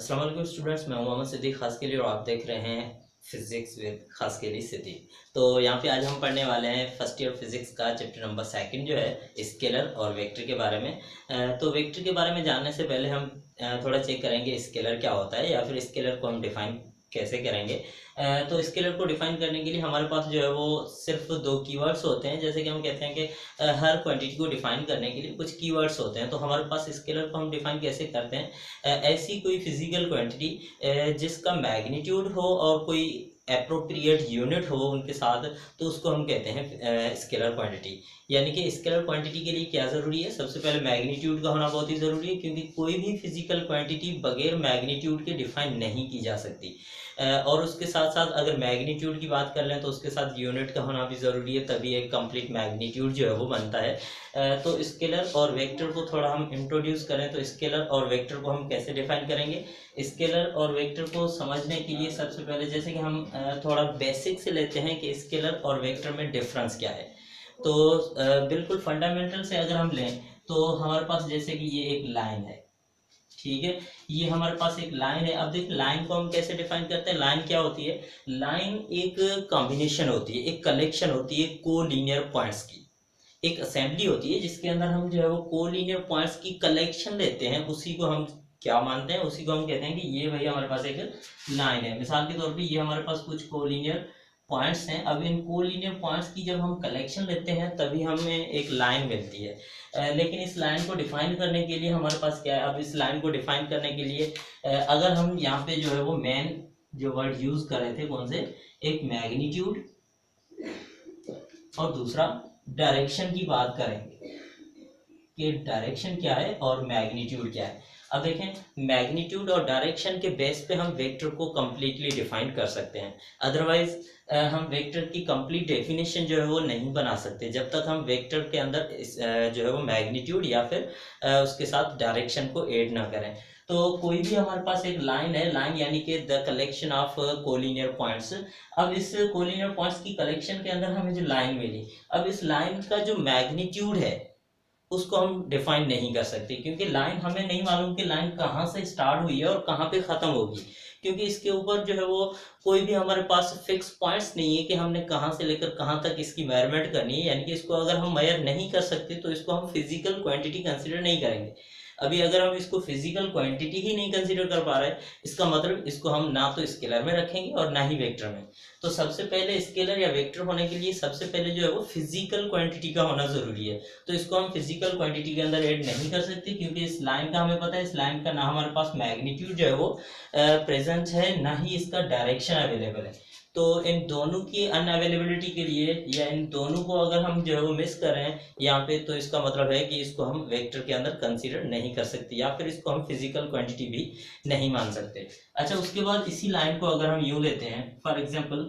अस्सलाम वालेकुम स्टूडेंट्स, मैं हूं मोहम्मद सिद्दीक खास के लिए और आप देख रहे हैं फिजिक्स विद खास के लिए सिद्दीक। तो यहाँ पे आज हम पढ़ने वाले हैं फर्स्ट ईयर फिजिक्स का चैप्टर नंबर सेकंड जो है स्केलर और वेक्टर के बारे में। तो वेक्टर के बारे में जानने से पहले हम थोड़ा चेक करेंगे स्केलर क्या होता है या फिर स्केलर को हम डिफाइन कैसे करेंगे। तो स्केलर को डिफाइन करने के लिए हमारे पास जो है वो सिर्फ दो कीवर्ड्स होते हैं। जैसे कि हम कहते हैं कि हर क्वांटिटी को डिफाइन करने के लिए कुछ कीवर्ड्स होते हैं। तो हमारे पास स्केलर को हम डिफाइन कैसे करते हैं, ऐसी कोई फिजिकल क्वांटिटी जिसका मैग्नीट्यूड हो और कोई अप्रोप्रिएट यूनिट हो उनके साथ, तो उसको हम कहते हैं स्केलर क्वांटिटी। यानी कि स्केलर क्वांटिटी के लिए क्या ज़रूरी है, सबसे पहले मैग्नीट्यूड का होना बहुत ही ज़रूरी है, क्योंकि कोई भी फिजिकल क्वांटिटी बगैर मैग्नीट्यूड के डिफाइन नहीं की जा सकती। और उसके साथ साथ अगर मैग्नीट्यूड की बात कर लें तो उसके साथ यूनिट का होना भी ज़रूरी है, तभी एक कंप्लीट मैग्नीट्यूड जो है वो बनता है। तो स्केलर और वेक्टर को थोड़ा हम इंट्रोड्यूस करें तो स्केलर और वेक्टर को हम कैसे डिफाइन करेंगे। स्केलर और वेक्टर को समझने के लिए सबसे पहले जैसे कि हम थोड़ा बेसिक से लेते हैं कि स्केलर और वेक्टर में डिफरेंस क्या है। तो बिल्कुल फंडामेंटल से अगर हम लें तो हमारे पास जैसे कि ये एक लाइन है, ठीक है, ये हमारे पास एक लाइन है। अब देखिए लाइन को हम कैसे डिफाइन करते हैं। लाइन क्या होती है, लाइन एक कॉम्बिनेशन होती है, एक कलेक्शन होती है कोलिनियर पॉइंट्स की, एक असेंबली होती है जिसके अंदर हम जो है वो कोलिनियर पॉइंट्स की कलेक्शन लेते हैं। उसी को हम क्या मानते हैं, उसी को हम कहते हैं कि ये भाई हमारे पास एक लाइन है। मिसाल के तौर पे ये हमारे पास कुछ कोलिनियर पॉइंट्स हैं। अब इन कोलिनियर पॉइंट्स की जब हम कलेक्शन लेते हैं तभी हमें एक लाइन मिलती है। लेकिन इस लाइन को डिफाइन करने के लिए हमारे पास क्या है, अब इस लाइन को डिफाइन करने के लिए अगर हम यहाँ पे जो है वो मेन जो वर्ड यूज कर रहे थे कौन से, एक मैग्नीट्यूड और दूसरा डायरेक्शन की बात करेंगे कि डायरेक्शन क्या है और मैग्नीट्यूड क्या है। अब देखें मैग्नीट्यूड और डायरेक्शन के बेस पे हम वेक्टर को कम्प्लीटली डिफाइन कर सकते हैं। अदरवाइज हम वेक्टर की कंप्लीट डेफिनेशन जो है वो नहीं बना सकते जब तक हम वेक्टर के अंदर जो है वो मैग्नीट्यूड या फिर उसके साथ डायरेक्शन को ऐड ना करें। तो कोई भी हमारे पास एक लाइन है, लाइन यानी कि the collection of collinear points. अब इस कोलिनियर पॉइंट्स की कलेक्शन के अंदर हमें जो लाइन मिली, अब इस लाइन का जो मैग्नीट्यूड है उसको हम डिफाइन नहीं कर सकते, क्योंकि लाइन हमें नहीं मालूम कि लाइन कहाँ से स्टार्ट हुई है और कहाँ पे ख़त्म होगी, क्योंकि इसके ऊपर जो है वो कोई भी हमारे पास फिक्स पॉइंट्स नहीं है कि हमने कहाँ से लेकर कहाँ तक इसकी मेजरमेंट करनी है। यानी कि इसको अगर हम मेजर नहीं कर सकते तो इसको हम फिजिकल क्वांटिटी कंसिडर नहीं करेंगे। अभी अगर हम इसको फिजिकल क्वांटिटी ही नहीं कंसीडर कर पा रहे, इसका मतलब इसको हम ना तो स्केलर में रखेंगे और ना ही वेक्टर में। तो सबसे पहले स्केलर या वेक्टर होने के लिए सबसे पहले जो है वो फिजिकल क्वांटिटी का होना जरूरी है। तो इसको हम फिजिकल क्वांटिटी के अंदर ऐड नहीं कर सकते, क्योंकि इस लाइन का हमें पता है इस लाइन का ना हमारे पास मैग्नीट्यूड जो है वो प्रेजेंट है, ना ही इसका डायरेक्शन अवेलेबल है। तो इन दोनों की अनअवेलेबिलिटी के लिए या इन दोनों को अगर हम जो है वो मिस कर रहे हैं यहाँ पे, तो इसका मतलब है कि इसको हम वेक्टर के अंदर कंसीडर नहीं कर सकते या फिर इसको हम फिजिकल क्वांटिटी भी नहीं मान सकते। अच्छा, उसके बाद इसी लाइन को अगर हम यूं लेते हैं, फॉर एग्जांपल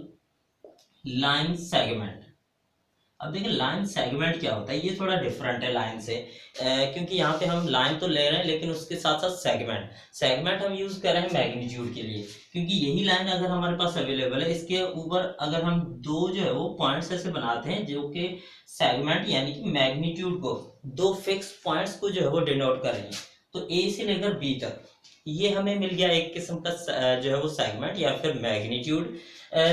लाइन सेगमेंट। अब देखिए लाइन सेगमेंट क्या होता है, ये थोड़ा डिफरेंट है लाइन से, क्योंकि यहाँ पे हम लाइन तो ले रहे हैं लेकिन उसके साथ साथ सेगमेंट सेगमेंट हम यूज कर रहे हैं मैग्नीट्यूड के लिए, क्योंकि यही लाइन अगर हमारे पास अवेलेबल है इसके ऊपर अगर हम दो जो है वो पॉइंट्स ऐसे बनाते हैं जो कि सेगमेंट यानी कि मैग्नीट्यूड को, दो फिक्स पॉइंट्स को जो है वो डिनोट कर रही है, तो ए से लेकर बी तक ये हमें मिल गया एक किस्म का जो है वो सेगमेंट या फिर मैग्नीट्यूड।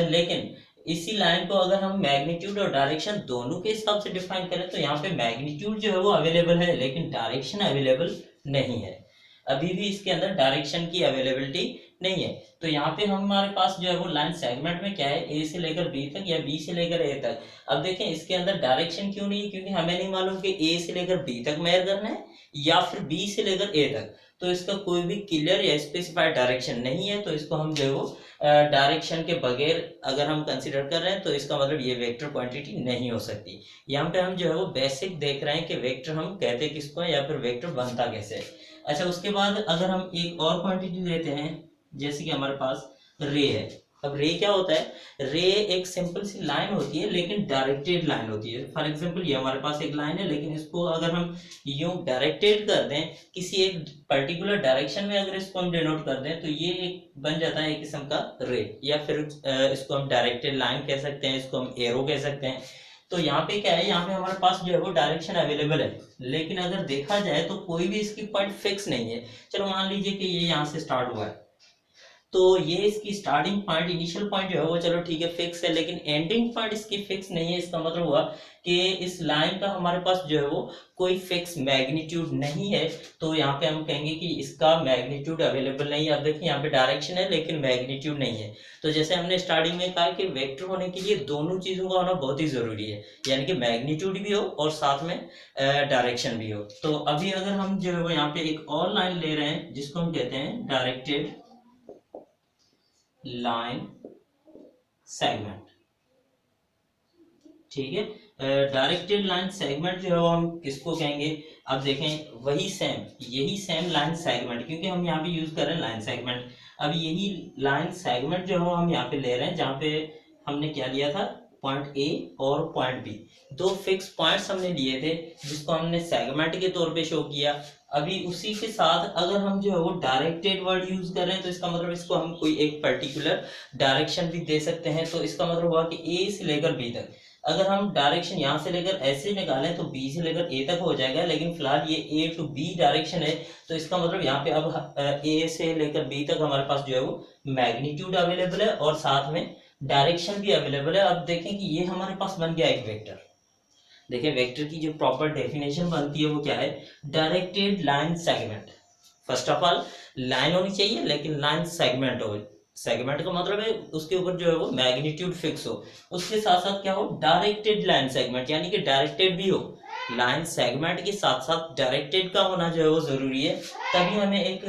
लेकिन इसी लाइन को अगर हम मैग्नीट्यूड और डायरेक्शन दोनों के हिसाब से डिफाइन करें तो यहाँ पे मैग्नीट्यूड जो है वो अवेलेबल है लेकिन डायरेक्शन अवेलेबल नहीं है। अभी भी इसके अंदर डायरेक्शन की अवेलेबिलिटी नहीं है। तो यहाँ पे हमारे पास जो है वो लाइन सेगमेंट में क्या है, ए से लेकर बी तक या बी से लेकर ए तक। अब देखें इसके अंदर डायरेक्शन क्यों नहीं है, क्योंकि हमें नहीं मालूम कि ए से लेकर बी तक मेजर करना है या फिर बी से लेकर ए तक। तो इसका कोई भी क्लियर या स्पेसिफाइड डायरेक्शन नहीं है, तो इसको हम जो है वो डायरेक्शन के बगैर अगर हम कंसीडर कर रहे हैं तो इसका मतलब ये वेक्टर क्वांटिटी नहीं हो सकती। यहाँ पे हम जो है वो बेसिक देख रहे हैं कि वेक्टर हम कहते किसको है या फिर वेक्टर बनता कैसे है। अच्छा, उसके बाद अगर हम एक और क्वांटिटी लेते हैं जैसे कि हमारे पास रे है। अब रे क्या होता है, रे एक सिंपल सी लाइन होती है लेकिन डायरेक्टेड लाइन होती है। फॉर एग्जांपल ये हमारे पास एक लाइन है लेकिन इसको अगर हम यूं डायरेक्टेड कर दें किसी एक पर्टिकुलर डायरेक्शन में, अगर इसको हम डिनोट कर दें तो ये एक बन जाता है एक किस्म का रे, या फिर इसको हम डायरेक्टेड लाइन कह सकते हैं, इसको हम एरो कह सकते हैं। तो यहाँ पे क्या है, यहाँ पे हमारे पास जो है वो डायरेक्शन अवेलेबल है लेकिन अगर देखा जाए तो कोई भी इसकी पॉइंट फिक्स नहीं है। चलो मान लीजिए कि ये यहाँ से स्टार्ट हुआ है तो ये इसकी स्टार्टिंग पॉइंट, इनिशियल पॉइंट जो है वो चलो ठीक है फिक्स है, लेकिन एंडिंग पॉइंट इसकी फिक्स नहीं है। इसका मतलब हुआ कि इस लाइन का हमारे पास जो है वो कोई फिक्स मैग्नीट्यूड नहीं है। तो यहाँ पे हम कहेंगे कि इसका मैग्नीट्यूड अवेलेबल नहीं है। अब देखिए यहाँ पे डायरेक्शन है लेकिन मैग्नीट्यूड नहीं है। तो जैसे हमने स्टार्टिंग में कहा कि वेक्टर होने के लिए दोनों चीजों का होना बहुत ही जरूरी है, यानी कि मैग्नीट्यूड भी हो और साथ में डायरेक्शन भी हो। तो अभी अगर हम जो है वो यहाँ पे एक और लाइन ले रहे हैं जिसको हम कहते हैं डायरेक्टेड लाइन सेगमेंट, ठीक है। डायरेक्टेड लाइन सेगमेंट जो है वो हम किसको कहेंगे? अब देखें वही सेम, यही सेम लाइन सेगमेंट, क्योंकि हम यहाँ पे यूज कर रहे हैं लाइन सेगमेंट। अब यही लाइन सेगमेंट जो है वो हम यहाँ पे ले रहे हैं, जहाँ पे हमने क्या लिया था, पॉइंट ए और पॉइंट बी, दो फिक्स पॉइंट्स हमने लिए थे जिसको हमने सेगमेंट के तौर पे शो किया। अभी उसी के साथ अगर हम जो है वो डायरेक्टेड वर्ड यूज कर रहे हैं तो इसका मतलब इसको हम कोई एक पर्टिकुलर डायरेक्शन भी दे सकते हैं। तो इसका मतलब हुआ कि ए से लेकर बी तक अगर हम डायरेक्शन यहाँ से लेकर ऐसे निकालें तो बी से लेकर ए तक हो जाएगा, लेकिन फिलहाल ये ए टू बी डायरेक्शन है। तो इसका मतलब यहाँ पे अब ए से लेकर बी तक हमारे पास जो है वो मैग्नीट्यूड अवेलेबल है और साथ में डायरेक्शन भी अवेलेबल है। अब देखें कि ये हमारे पास बन गया एक वेक्टर। देखिए वेक्टर की जो प्रॉपर डेफिनेशन बनती है वो क्या है? Directed line segment. First of all line होनी चाहिए लेकिन लाइन सेगमेंट हो। सेगमेंट का मतलब है उसके ऊपर जो है वो मैग्नीट्यूड फिक्स हो। उसके साथ साथ क्या हो? डायरेक्टेड लाइन सेगमेंट, यानी कि डायरेक्टेड भी हो। लाइन सेगमेंट के साथ साथ डायरेक्टेड का होना जो है वो जरूरी है। तभी हमें एक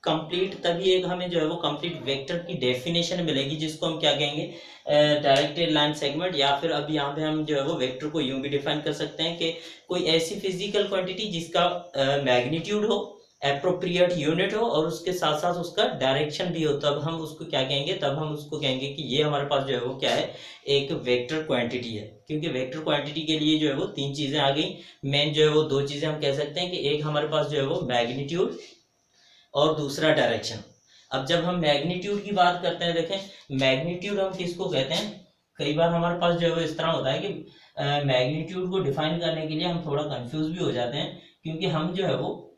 कंप्लीट, तभी एक हमें जो है वो कंप्लीट वेक्टर की डेफिनेशन मिलेगी, जिसको हम क्या कहेंगे? Directed line segment. या फिर अब यहाँ पे हम जो है वो वेक्टर को यूं भी डिफाइन कर सकते हैं कि कोई ऐसी फिजिकल क्वांटिटी जिसका मैग्नीट्यूड हो, एप्रोप्रिएट यूनिट हो और उसके साथ साथ उसका डायरेक्शन भी हो, तब हम उसको क्या कहेंगे? तब हम उसको कहेंगे कि ये हमारे पास जो है वो क्या है? एक वेक्टर क्वांटिटी है। क्योंकि वेक्टर क्वांटिटी के लिए जो है वो तीन चीजें आ गई। मेन जो है वो दो चीजें हम कह सकते हैं कि एक हमारे पास जो है वो मैग्नीट्यूड और दूसरा डायरेक्शन। अब जब हम मैग्नीट्यूड की बात करते हैं, देखें मैग्नीट्यूड हम किसको कहते हैं? कई बार हमारे पास जो है वो इस तरह होता है कि मैग्नीट्यूड को डिफाइन करने के लिए हम थोड़ा कंफ्यूज भी हो जाते हैं, क्योंकि हम जो है वो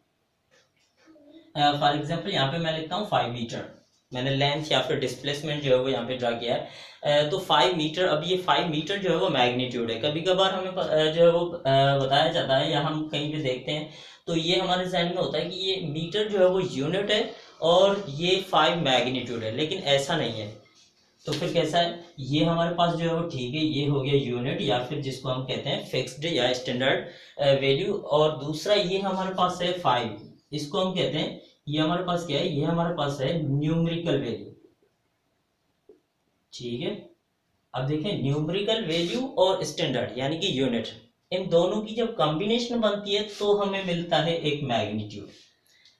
फॉर एग्जांपल यहाँ पे मैं लिखता हूँ 5 मीटर, मैंने लेंथ या फिर डिस्प्लेसमेंट जो है वो यहाँ पे ड्रा किया है। तो 5 मीटर, अब ये 5 मीटर जो है वो मैग्नीट्यूड है। कभी कभार हमें जो है वो बताया जाता है या हम कहीं पे देखते हैं तो ये हमारे जहन में होता है कि ये मीटर जो है वो यूनिट है और ये 5 मैग्नीट्यूड है, लेकिन ऐसा नहीं है। तो फिर कैसा है? ये हमारे पास जो है वो ठीक है, ये हो गया यूनिट या फिर जिसको हम कहते हैं फिक्स्ड या स्टैंडर्ड वैल्यू। और दूसरा ये हमारे पास है 5, इसको हम कहते हैं, ये हमारे पास क्या है? ये हमारे पास है न्यूमेरिकल वैल्यू, ठीक है। अब देखें न्यूमेरिकल वैल्यू और स्टैंडर्ड यानी कि यूनिट, इन दोनों की जब कॉम्बिनेशन बनती है तो हमें मिलता है एक मैग्नीट्यूड।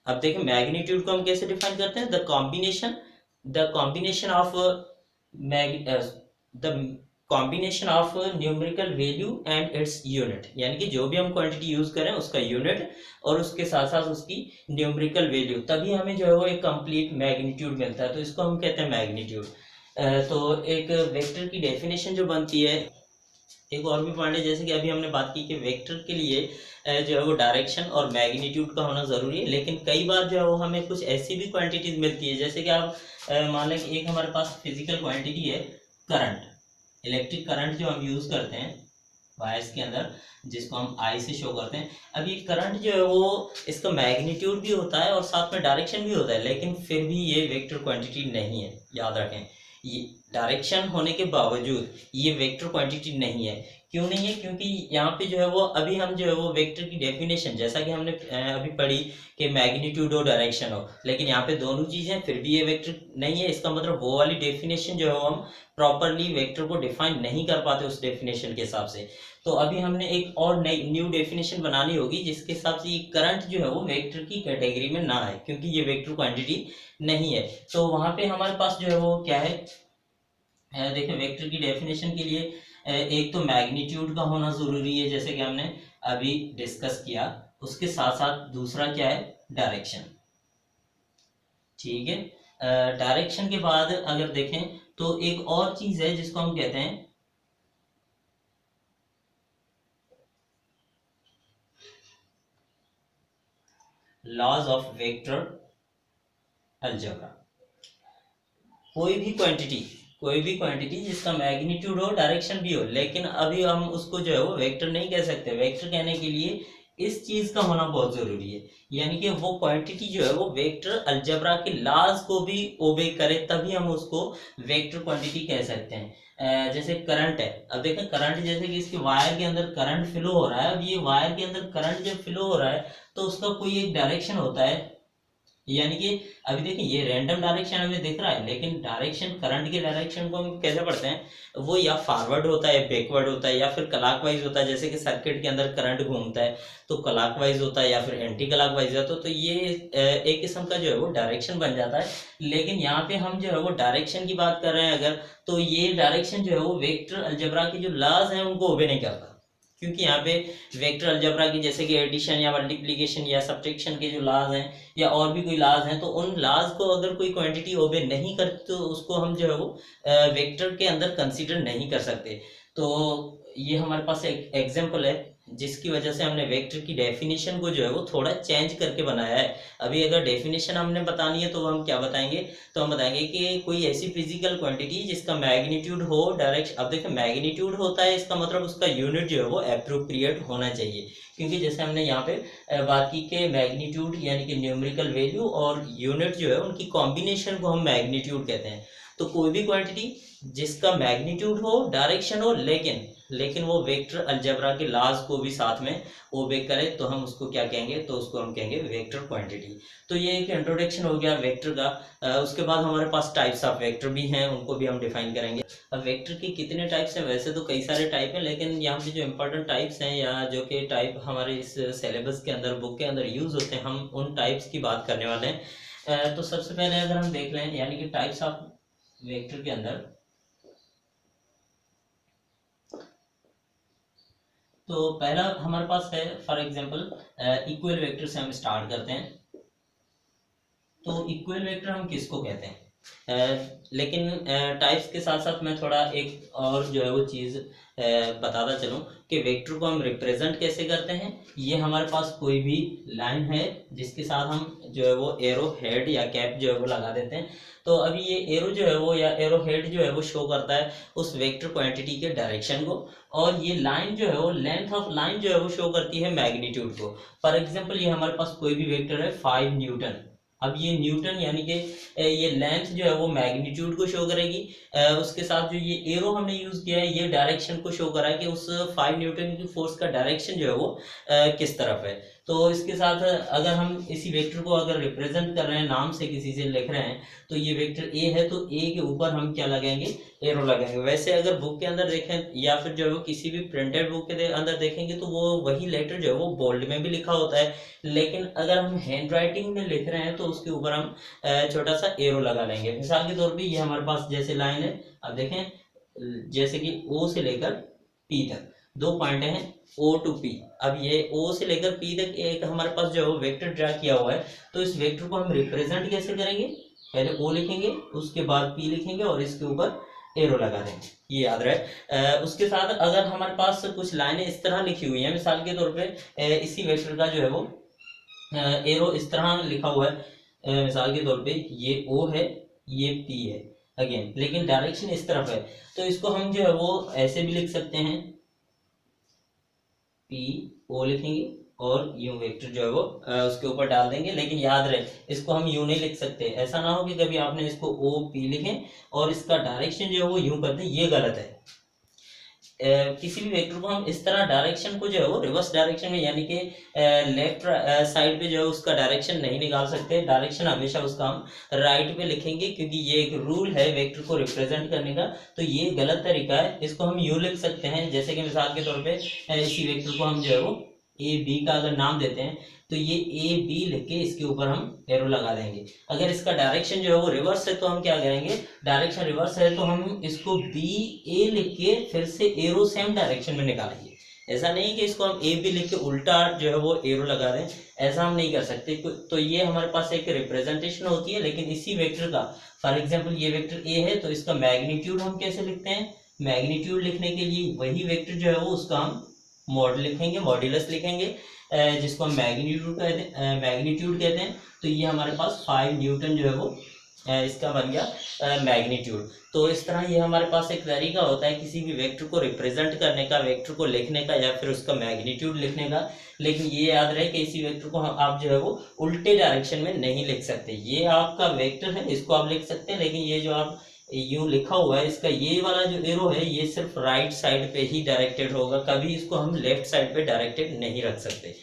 अब देखें मैग्नीट्यूड को हम कैसे डिफाइन करते हैं? The combination of the combination of numerical value and its unit, यानी कि जो भी हम क्वांटिटी यूज करें उसका यूनिट और उसके साथ साथ उसकी न्यूमेरिकल वैल्यू, तभी हमें जो है वो एक कंप्लीट मैग्नीट्यूड मिलता है। तो इसको हम कहते हैं मैग्नीट्यूड। तो एक वेक्टर की डेफिनेशन जो बनती है, एक और भी पॉइंट है जैसे कि अभी हमने बात की कि वेक्टर के लिए जो है वो डायरेक्शन और मैग्नीट्यूड का होना जरूरी है। लेकिन कई बार जो है वो हमें कुछ ऐसी भी क्वांटिटीज मिलती है, जैसे कि आप मान लें कि एक हमारे पास फिजिकल क्वांटिटी है करंट, इलेक्ट्रिक करंट जो हम यूज करते हैं वायर्स के अंदर, जिसको हम आई से शो करते हैं। अब ये करंट जो है वो इसका मैग्नीट्यूड भी होता है और साथ में डायरेक्शन भी होता है, लेकिन फिर भी ये वेक्टर क्वांटिटी नहीं है, याद रखें। ये डायरेक्शन होने के बावजूद ये वेक्टर क्वांटिटी नहीं है। क्यों नहीं है? क्योंकि यहाँ पे जो है वो अभी हम जो है वो वेक्टर की डेफिनेशन जैसा कि हमने अभी पढ़ी कि मैग्नीट्यूड और डायरेक्शन हो, लेकिन यहाँ पे दोनों चीजें फिर भी ये वेक्टर नहीं है। इसका मतलब वो वाली डेफिनेशन जो है वो हम प्रॉपरली वेक्टर को डिफाइन नहीं कर पाते उस डेफिनेशन के हिसाब से। तो अभी हमने एक और नई न्यू डेफिनेशन बनानी होगी जिसके हिसाब से ये करंट जो है वो वेक्टर की कैटेगरी में ना है, क्योंकि ये वेक्टर क्वांटिटी नहीं है। तो वहां पे हमारे पास जो है वो क्या है? देखिए वेक्टर की डेफिनेशन के लिए एक तो मैग्नीट्यूड का होना जरूरी है जैसे कि हमने अभी डिस्कस किया, उसके साथ साथ दूसरा क्या है? डायरेक्शन, ठीक है। डायरेक्शन के बाद अगर देखें तो एक और चीज है जिसको हम कहते हैं लॉज ऑफ वेक्टर अलजेब्रा। कोई भी क्वांटिटी जिसका मैग्नीट्यूड हो डायरेक्शन भी हो, लेकिन अभी हम उसको जो है वो वेक्टर नहीं कह सकते। वेक्टर कहने के लिए इस चीज का होना बहुत जरूरी है, यानी कि वो क्वांटिटी जो है वो वेक्टर अलजेब्रा के लॉज को भी ओबे करे, तभी हम उसको वेक्टर क्वांटिटी कह सकते हैं। जैसे करंट है, अब देखें करंट, जैसे कि इसके वायर के अंदर करंट फ्लो हो रहा है। अब ये वायर के अंदर करंट जब फ्लो हो रहा है तो उसका कोई एक डायरेक्शन होता है, यानी कि अभी देखिए ये रैंडम डायरेक्शन हमें दिख रहा है, लेकिन डायरेक्शन, करंट के डायरेक्शन को हम कैसे पढ़ते हैं, वो या फॉरवर्ड होता है, बैकवर्ड होता है, या फिर क्लॉकवाइज होता है। जैसे कि सर्किट के अंदर करंट घूमता है तो क्लॉकवाइज होता है, या फिर एंटी क्लॉकवाइज होता है। तो ये एक किस्म का जो है वो डायरेक्शन बन जाता है। लेकिन यहाँ पे हम जो है वो डायरेक्शन की बात कर रहे हैं अगर, तो ये डायरेक्शन जो है वो वेक्टर अलजेब्रा के जो लॉज हैं उनको ओबे नहीं करता, क्योंकि यहाँ पे वेक्टर अलजेब्रा की जैसे कि एडिशन या मल्टीप्लिकेशन या सब्ट्रैक्शन के जो लॉज हैं या और भी कोई लॉज हैं, तो उन लॉज को अगर कोई क्वांटिटी ओबे नहीं करती तो उसको हम जो है वो वेक्टर के अंदर कंसीडर नहीं कर सकते। तो ये हमारे पास एक एग्जांपल है जिसकी वजह से हमने वेक्टर की डेफिनेशन को जो है वो थोड़ा चेंज करके बनाया है। अभी अगर डेफिनेशन हमने बतानी है तो हम क्या बताएंगे, तो हम बताएंगे कि कोई ऐसी फिजिकल क्वांटिटी जिसका मैग्नीट्यूड हो डायरेक्शन। अब देखिए मैग्नीट्यूड होता है, इसका मतलब उसका यूनिट जो है वो एप्रोप्रिएट होना चाहिए, क्योंकि जैसे हमने यहाँ पे बात की कि मैग्नीट्यूड यानी कि न्यूमेरिकल वैल्यू और यूनिट जो है उनकी कॉम्बिनेशन को हम मैग्नीट्यूड कहते हैं। तो कोई भी क्वांटिटी जिसका मैग्नीट्यूड हो डायरेक्शन हो, लेकिन वो वेक्टर अलजेब्रा के लॉज को भी साथ में ओबे करे, तो हम उसको क्या कहेंगे, तो उसको हम कहेंगे वेक्टर क्वांटिटी। तो ये एक इंट्रोडक्शन हो गया वेक्टर का। उसके बाद हमारे पास टाइप्स ऑफ वेक्टर भी हैं, उनको भी हम डिफाइन करेंगे। अब वेक्टर की कितने टाइप्स हैं, वैसे तो कई सारे टाइप हैं, लेकिन यहाँ पे जो इंपॉर्टेंट टाइप्स हैं या जो कि टाइप हमारे इस सिलेबस के अंदर, बुक के अंदर यूज होते हैं, हम उन टाइप्स की बात करने वाले हैं। तो सबसे पहले अगर हम देख लें यानी कि टाइप्स ऑफ वेक्टर के अंदर, तो पहला हमारे पास है फॉर एग्जांपल इक्वल वेक्टर से हम स्टार्ट करते हैं। तो इक्वल वेक्टर हम किसको कहते हैं, लेकिन टाइप्स के साथ साथ मैं थोड़ा एक और जो है वो चीज़ बताता चलूँ कि वेक्टर को हम रिप्रेजेंट कैसे करते हैं। ये हमारे पास कोई भी लाइन है जिसके साथ हम जो है वो एरो हेड या कैप जो है वो लगा देते हैं। तो अभी ये एरो जो है वो या एरो हेड जो है वो शो करता है उस वेक्टर क्वांटिटी के डायरेक्शन को, और ये लाइन जो है वो लेंथ ऑफ लाइन जो है वो शो करती है मैग्नीट्यूड को। फॉर एग्जांपल ये हमारे पास कोई भी वेक्टर है 5 न्यूटन। अब ये न्यूटन यानी कि ये लेंथ जो है वो मैग्नीट्यूड को शो करेगी। उसके साथ जो ये एरो हमने यूज किया है ये डायरेक्शन को शो करा है कि उस 5 न्यूटन की फोर्स का डायरेक्शन जो है वो किस तरफ है। तो इसके साथ अगर हम इसी वेक्टर को अगर रिप्रेजेंट कर रहे हैं, नाम से किसी से लिख रहे हैं, तो ये वेक्टर ए है तो ए के ऊपर हम क्या लगाएंगे, एरो लगाएंगे। वैसे अगर बुक के अंदर देखें या फिर जो है वो किसी भी प्रिंटेड बुक के अंदर देखेंगे तो वो वही लेटर जो है वो बोल्ड में भी लिखा होता है, लेकिन अगर हम हैंड राइटिंग में लिख रहे हैं तो उसके ऊपर हम छोटा सा एरो लगा लेंगे। मिसाल के तौर पे ये हमारे पास जैसे लाइन है, अब देखें जैसे कि ओ से लेकर पी तक 2 पॉइंट हैं, ओ टू पी। अब ये ओ से लेकर पी तक एक हमारे पास जो है वो वेक्टर ड्रा किया हुआ है। तो इस वेक्टर को हम रिप्रेजेंट कैसे करेंगे, पहले ओ लिखेंगे, उसके बाद पी लिखेंगे और इसके ऊपर एरो लगा देंगे, ये याद रहे। उसके साथ अगर हमारे पास कुछ लाइनें इस तरह लिखी हुई हैं, मिसाल के तौर पे इसी वेक्टर का जो है वो एरो इस तरह लिखा हुआ है, मिसाल के तौर पे ये ओ है, ये पी है अगेन, लेकिन डायरेक्शन इस तरफ है। तो इसको हम जो है वो ऐसे भी लिख सकते हैं, पी ओ लिखेंगे और यू वेक्टर जो है वो उसके ऊपर डाल देंगे। लेकिन याद रहे इसको हम यू नहीं लिख सकते, ऐसा ना हो कि कभी आपने इसको ओ पी लिखें और इसका डायरेक्शन जो है वो यूं कर दें, ये गलत है। किसी भी वेक्टर को हम इस तरह डायरेक्शन को जो है वो रिवर्स डायरेक्शन में यानी कि लेफ्ट साइड पे जो है उसका डायरेक्शन नहीं निकाल सकते। डायरेक्शन हमेशा उसका हम राइट पे लिखेंगे, क्योंकि ये एक रूल है वेक्टर को रिप्रेजेंट करने का। तो ये गलत तरीका है, इसको हम यू लिख सकते हैं। जैसे कि मिसाल के तौर पे इसी वेक्टर को हम जो है वो ए बी का अगर नाम देते हैं तो ये ए बी लिख के इसके ऊपर हम एरो लगा देंगे। अगर इसका डायरेक्शन जो है वो रिवर्स है तो हम क्या करेंगे, डायरेक्शन रिवर्स है तो हम इसको बी ए लिख के फिर से एरो सेम डायरेक्शन में निकालेंगे। ऐसा नहीं कि इसको हम ए बी लिख के उल्टा जो है वो एरो लगा दें, ऐसा हम नहीं कर सकते। तो ये हमारे पास एक रिप्रेजेंटेशन होती है। लेकिन इसी वेक्टर का फॉर एग्जाम्पल ये वेक्टर ए है तो इसका मैग्नीट्यूड हम कैसे लिखते हैं, मैग्नीट्यूड लिखने के लिए वही वेक्टर जो है वो उसका हम मॉड लिखेंगे, मॉड्यूलस लिखेंगे, जिसको हम मैग्नीट्यूड कहते हैं। तो ये हमारे पास 5 न्यूटन जो है वो इसका बन गया मैग्नीट्यूड। तो इस तरह ये हमारे पास एक तरीका होता है किसी भी वेक्टर को रिप्रेजेंट करने का, वेक्टर को लिखने का या फिर उसका मैग्नीट्यूड लिखने का। लेकिन ये याद रहे कि इसी वेक्टर को आप जो है वो उल्टे डायरेक्शन में नहीं लिख सकते। ये आपका वेक्टर है, इसको आप लिख सकते हैं, लेकिन ये जो आप यूं लिखा हुआ है इसका ये वाला जो एरो है ये सिर्फ राइट साइड पे ही डायरेक्टेड होगा, कभी इसको हम लेफ्ट साइड पे डायरेक्टेड नहीं रख सकते।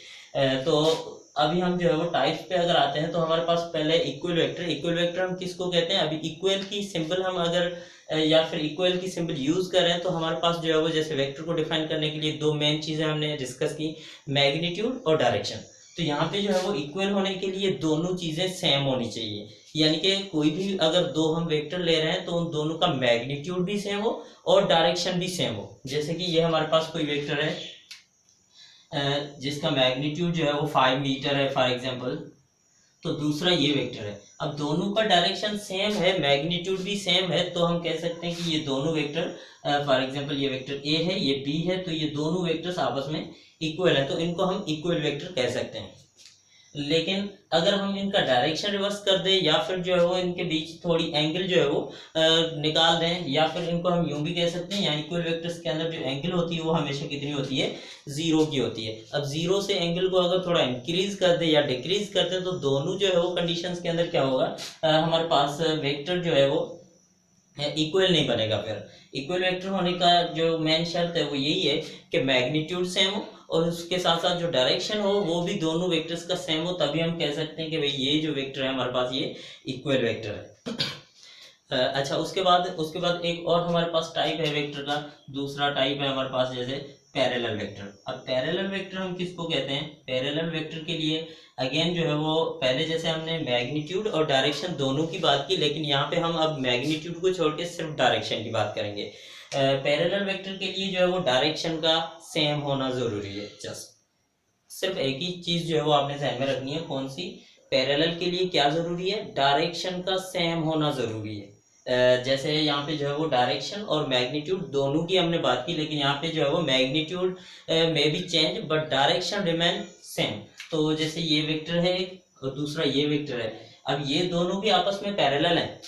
तो अभी हम जो है वो टाइप्स पे अगर आते हैं तो हमारे पास पहले इक्वल वेक्टर। इक्वल वेक्टर हम किसको कहते हैं? अभी इक्वल की सिंबल हम अगर या फिर इक्वल की सिंबल यूज कर रहे हैं तो हमारे पास जो है वो जैसे वेक्टर को डिफाइन करने के लिए दो मेन चीजें हमने डिस्कस की, मैग्नीट्यूड और डायरेक्शन। तो यहाँ पे जो है वो इक्वल होने के लिए दोनों चीजें सेम होनी चाहिए, यानी कि कोई भी अगर दो हम वेक्टर ले रहे हैं तो उन दोनों का मैग्नीट्यूड भी सेम हो और डायरेक्शन भी सेम हो। जैसे कि ये हमारे पास कोई वेक्टर है जिसका मैग्नीट्यूड जो है वो 5 मीटर है फॉर एग्जांपल, तो दूसरा ये वेक्टर है। अब दोनों का डायरेक्शन सेम है, मैग्नीट्यूड भी सेम है, तो हम कह सकते हैं कि ये दोनों वेक्टर फॉर एग्जांपल ये वेक्टर ए है, ये बी है, तो ये दोनों वेक्टर्स आपस में इक्वल है, तो इनको हम इक्वल वेक्टर कह सकते हैं। लेकिन अगर हम इनका डायरेक्शन रिवर्स कर दें या फिर जो है वो इनके बीच थोड़ी एंगल जो है वो निकाल दें, या फिर इनको हम यूं भी कह सकते हैं, यहाँ इक्वल वेक्टर्स के अंदर जो एंगल होती है वो हमेशा कितनी होती है? 0 की होती है। अब 0 से एंगल को अगर थोड़ा इंक्रीज कर दे या डिक्रीज कर दे तो दोनों जो है वो कंडीशंस के अंदर क्या होगा, हमारे पास वेक्टर जो है वो इक्वल नहीं बनेगा। फिर इक्वल वेक्टर होने का जो मेन शर्त है वो यही है कि मैग्नीट्यूड सेम हो और उसके साथ साथ जो डायरेक्शन हो वो भी दोनों वेक्टर्स का सेम हो, तभी हम कह सकते हैं कि भाई ये जो वेक्टर है हमारे पास ये इक्वल वेक्टर है। अच्छा, उसके बाद एक और हमारे पास टाइप है वेक्टर का, दूसरा टाइप है हमारे पास जैसे पैरेलल वेक्टर। अब पैरेलल वेक्टर हम किसको कहते हैं? पैरेलल वेक्टर के लिए अगेन जो है वो पहले जैसे हमने मैग्नीट्यूड और डायरेक्शन दोनों की बात की, लेकिन यहाँ पे हम अब मैग्नीट्यूड को छोड़ के सिर्फ डायरेक्शन की बात करेंगे। पैरेलल वेक्टर के लिए जो है वो डायरेक्शन का सेम होना जरूरी है। जस्ट सिर्फ एक ही चीज जो है वो आपने ध्यान में रखनी है, कौन सी? पैरेलल के लिए क्या जरूरी है? डायरेक्शन का सेम होना जरूरी है। जैसे यहाँ पे जो है वो डायरेक्शन और मैग्नीट्यूड दोनों की हमने बात की, लेकिन यहाँ पे जो है वो मैग्नीट्यूड में भी change but direction remain same. तो जैसे ये वेक्टर है एक और दूसरा ये वेक्टर है, अब ये दोनों भी आपस में पैरेलल हैं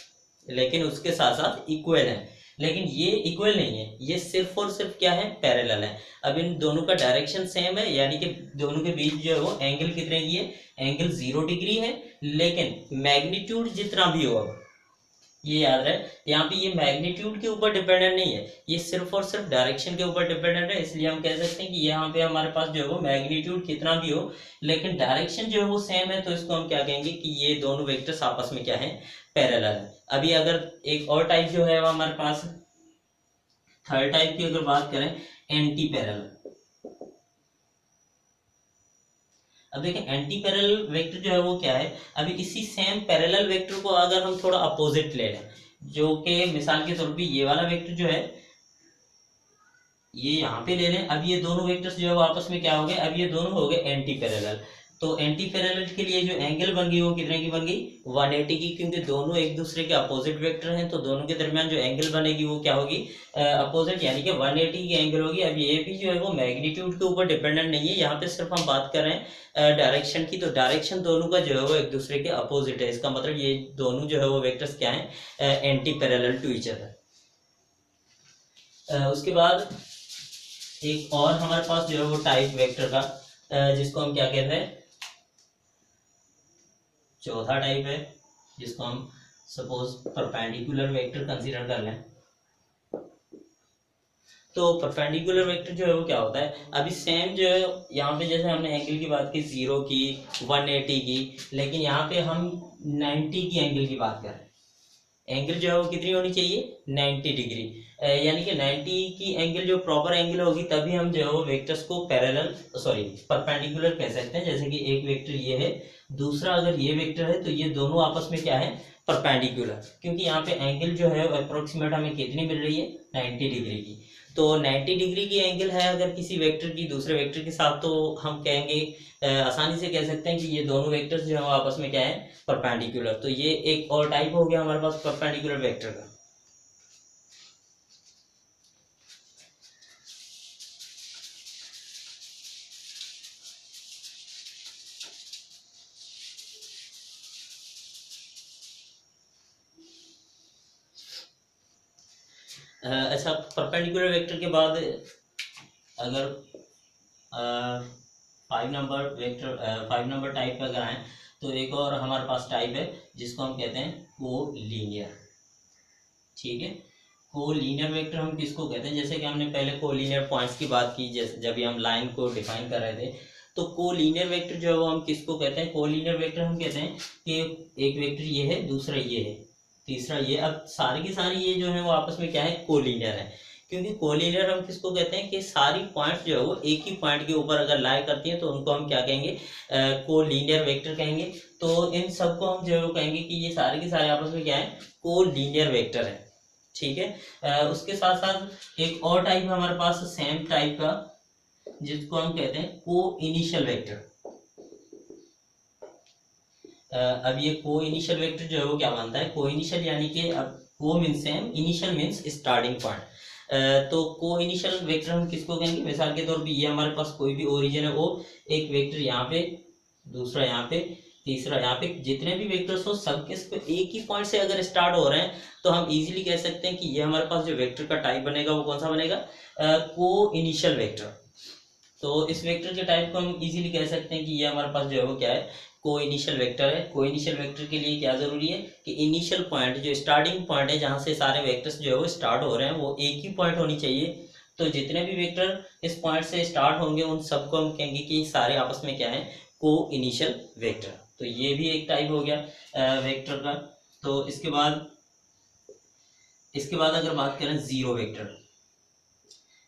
लेकिन उसके साथ साथ इक्वल है, लेकिन ये इक्वल नहीं है, ये सिर्फ और सिर्फ क्या है? पैरेलल है। अब इन दोनों का डायरेक्शन सेम है, यानी कि दोनों के बीच जो है वो एंगल कितने की है? एंगल 0 डिग्री है, लेकिन मैग्नीट्यूड जितना भी हो, अब ये याद रहे यहाँ पे ये मैग्नीट्यूड के ऊपर डिपेंडेंट नहीं है, ये सिर्फ और सिर्फ डायरेक्शन के ऊपर डिपेंडेंट है। इसलिए हम कह सकते हैं कि यहाँ पे हमारे पास जो है वो मैग्नीट्यूड कितना भी हो लेकिन डायरेक्शन जो है वो सेम है, तो इसको हम क्या कहेंगे कि ये दोनों वेक्टर्स आपस में क्या है? पैरेलल है। अभी अगर एक और टाइप जो है वो हमारे पास थर्ड टाइप की अगर बात करें, एंटी पैरेलल। अब देखें एंटी पैरेलल वेक्टर जो है वो क्या है? अभी इसी सेम पैरेलल वेक्टर को अगर हम थोड़ा अपोजिट ले लें, जो कि मिसाल के तौर पे ये वाला वेक्टर जो है ये यहाँ पे ले लें, अब ये दोनों वेक्टर्स जो है वो आपस में क्या हो गए? अब ये दोनों हो गए एंटी पैरेलल। तो एंटी पैरेलल के लिए जो एंगल बन गई वो कितने की बन गई? 180 की, क्योंकि दोनों एक दूसरे के अपोजिट वेक्टर हैं, तो दोनों के दरमियान जो एंगल बनेगी वो क्या होगी? अपोजिट, यानी कि 180 की एंगल होगी। अब ये भी जो है वो मैग्नीट्यूड के ऊपर डिपेंडेंट नहीं है, यहाँ पे सिर्फ हम बात कर रहे हैं डायरेक्शन की, तो डायरेक्शन दोनों का जो है वो एक दूसरे के अपोजिट है, इसका मतलब ये दोनों जो है वो वेक्टर्स क्या है? Anti parallel to each other. उसके बाद एक और हमारे पास जो है वो टाइप वेक्टर का जिसको हम क्या कहते हैं? चौथा टाइप है, जिसको हम सपोज परपेंडिकुलर वेक्टर कंसीडर कर लें। तो परपेंडिकुलर वेक्टर जो है वो क्या होता है? अभी सेम जो है यहाँ पे जैसे हमने एंगल की बात की 0 की, 180 की, लेकिन यहाँ पे हम 90 की एंगल की बात कर रहे हैं। एंगल जो है वो कितनी होनी चाहिए? 90 डिग्री, यानी कि 90 की एंगल जो प्रॉपर एंगल होगी तभी हम जो है वो वेक्टर्स को पैरेलल सॉरी परपेंडिकुलर कह सकते हैं। जैसे कि एक वेक्टर ये है, दूसरा अगर ये वेक्टर है, तो ये दोनों आपस में क्या है? परपेंडिकुलर, क्योंकि यहाँ पे एंगल जो है अप्रोक्सीमेट हमें कितनी मिल रही है? 90 डिग्री की। तो 90 डिग्री की एंगल है अगर किसी वेक्टर की दूसरे वेक्टर के साथ, तो हम कहेंगे आसानी से कह सकते हैं कि ये दोनों वेक्टर्स जो है वो आपस में क्या है? परपेंडिकुलर। तो ये एक और टाइप हो गया हमारे पास परपेंडिकुलर वेक्टर का। अच्छा, परपेंडिकुलर वेक्टर के बाद अगर 5 नंबर टाइप पे अगर आए तो एक और हमारे पास टाइप है जिसको हम कहते हैं कोलिनियर। ठीक है, कोलिनियर वेक्टर हम किसको कहते हैं, जैसे कि हमने पहले कोलिनियर पॉइंट्स की बात की, जैसे जब हम लाइन को डिफाइन कर रहे थे, तो कोलिनियर वेक्टर जो है वो हम किसको कहते हैं, कोलिनियर वेक्टर हम कहते हैं कि एक वेक्टर ये है, दूसरा ये है, तीसरा ये। अब सारी की सारी ये जो है वो आपस में क्या है, कोलिनियर है। क्योंकि कोलिनियर हम किसको कहते हैं कि सारी पॉइंट्स जो है वो एक ही पॉइंट के ऊपर अगर लाई करती हैं तो उनको हम क्या कहेंगे, कोलिनियर वेक्टर कहेंगे। तो इन सबको हम जो है वो कहेंगे कि ये सारे के सारे आपस में क्या है, कोलिनियर वेक्टर है। ठीक है, उसके साथ साथ एक और टाइप है हमारे पास सेम टाइप का, जिसको हम कहते हैं को इनिशियल वेक्टर। अब ये को इनिशियल वेक्टर जो है वो क्या मानता है, को इनिशियल यानी कि अब को means same, initial means starting point. तो को इनिशियल वेक्टर हम किसको कहेंगे, मिसाल के तौर पे ये हमारे पास कोई भी ओरिजिन है, वो एक वेक्टर यहाँ पे, दूसरा यहाँ पे, तीसरा यहाँ पे, जितने भी वेक्टर्स हो सब के एक ही पॉइंट से अगर स्टार्ट हो रहे हैं तो हम इजीली कह सकते हैं कि ये हमारे पास जो वेक्टर का टाइप बनेगा वो कौन सा बनेगा, को इनिशियल वेक्टर। तो इस वेक्टर के टाइप को हम इजीली कह सकते हैं कि ये हमारे पास जो है वो क्या है, को इनिशियल वेक्टर है। को इनिशियल वेक्टर के लिए क्या जरूरी है कि इनिशियल पॉइंट जो स्टार्टिंग पॉइंट है जहाँ से सारे वेक्टर्स जो है वो स्टार्ट हो रहे हैं वो एक ही पॉइंट होनी चाहिए। तो जितने भी वेक्टर इस पॉइंट से स्टार्ट होंगे उन सबको हम कहेंगे कि सारे आपस में क्या है, को इनिशियल वेक्टर। तो ये भी एक टाइप हो गया वेक्टर का। तो इसके बाद अगर बात करें जीरो वेक्टर,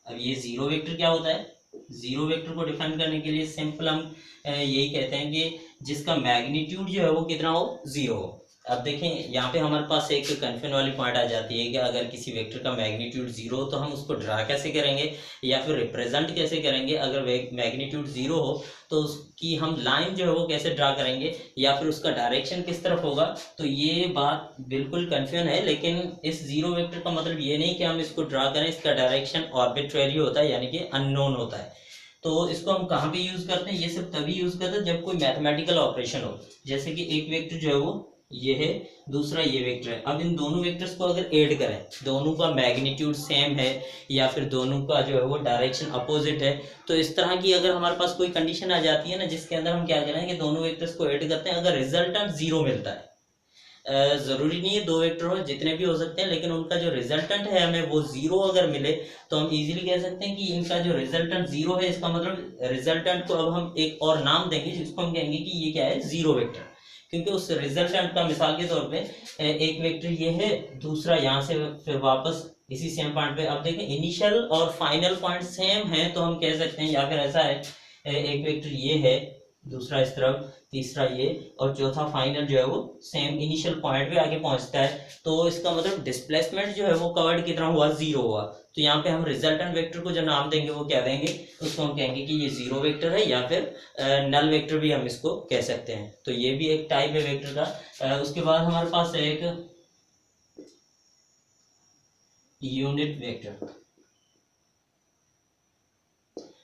अब ये जीरो वेक्टर क्या होता है, जीरो वेक्टर को डिफाइन करने के लिए सिंपल हम यही कहते हैं कि जिसका मैग्नीट्यूड जो है वो कितना हो, जीरो हो। अब देखें यहाँ पे हमारे पास एक कन्फ्यूजन वाली पॉइंट आ जाती है कि अगर किसी वेक्टर का मैग्नीट्यूड जीरो हो तो हम उसको ड्रा कैसे करेंगे या फिर रिप्रेजेंट कैसे करेंगे। अगर मैग्नीट्यूड जीरो हो तो उसकी हम लाइन जो है वो कैसे ड्रा करेंगे या फिर उसका डायरेक्शन किस तरफ होगा। तो ये बात बिल्कुल कन्फ्यूजन है, लेकिन इस जीरो वेक्टर का मतलब ये नहीं कि हम इसको ड्रा करें, इसका डायरेक्शन आर्बिट्रेरी होता है यानी कि अननोन होता है। तो इसको हम कहाँ पे यूज करते हैं, ये सिर्फ तभी यूज करते हैं जब कोई मैथमेटिकल ऑपरेशन हो, जैसे कि एक वेक्टर जो है वो ये है, दूसरा ये वेक्टर है। अब इन दोनों वेक्टर्स को अगर ऐड करें, दोनों का मैग्नीट्यूड सेम है या फिर दोनों का जो है वो डायरेक्शन अपोजिट है, तो इस तरह की अगर हमारे पास कोई कंडीशन आ जाती है ना जिसके अंदर हम क्या करें कि दोनों वेक्टर्स को ऐड करते हैं, अगर रिजल्टेंट जीरो मिलता है, जरूरी नहीं है दो वेक्टर हो, जितने भी हो सकते हैं, लेकिन उनका जो रिजल्टेंट है हमें वो जीरो अगर मिले तो हम इजीली कह सकते हैं कि इनका जो रिजल्टेंट जीरो है। इसका मतलब रिजल्टेंट को अब हम एक और नाम देंगे जिसको हम कहेंगे कि ये क्या है, जीरो वेक्टर। क्योंकि उस रिजल्टेंट का मिसाल के तौर पे एक वेक्टर ये है, दूसरा यहाँ से फिर वापस इसी सेम पॉइंट पे। अब देखें इनिशियल और फाइनल पॉइंट सेम है तो हम कह सकते हैं, या फिर ऐसा है एक वेक्टर ये है, दूसरा इस तरफ, तीसरा ये, और चौथा फाइनल जो है वो सेम इनिशियल पॉइंट पे आके पहुंचता है, तो इसका मतलब डिस्प्लेसमेंट जो है वो कवर्ड कितना हुआ, जीरो हुआ। तो यहाँ पे हम रिजल्टेंट वेक्टर को जो नाम देंगे वो क्या देंगे, उसको हम कहेंगे कि ये जीरो वेक्टर है या फिर नल वेक्टर भी हम इसको कह सकते हैं। तो ये भी एक टाइप है वेक्टर का। उसके बाद हमारे पास है एक यूनिट वेक्टर।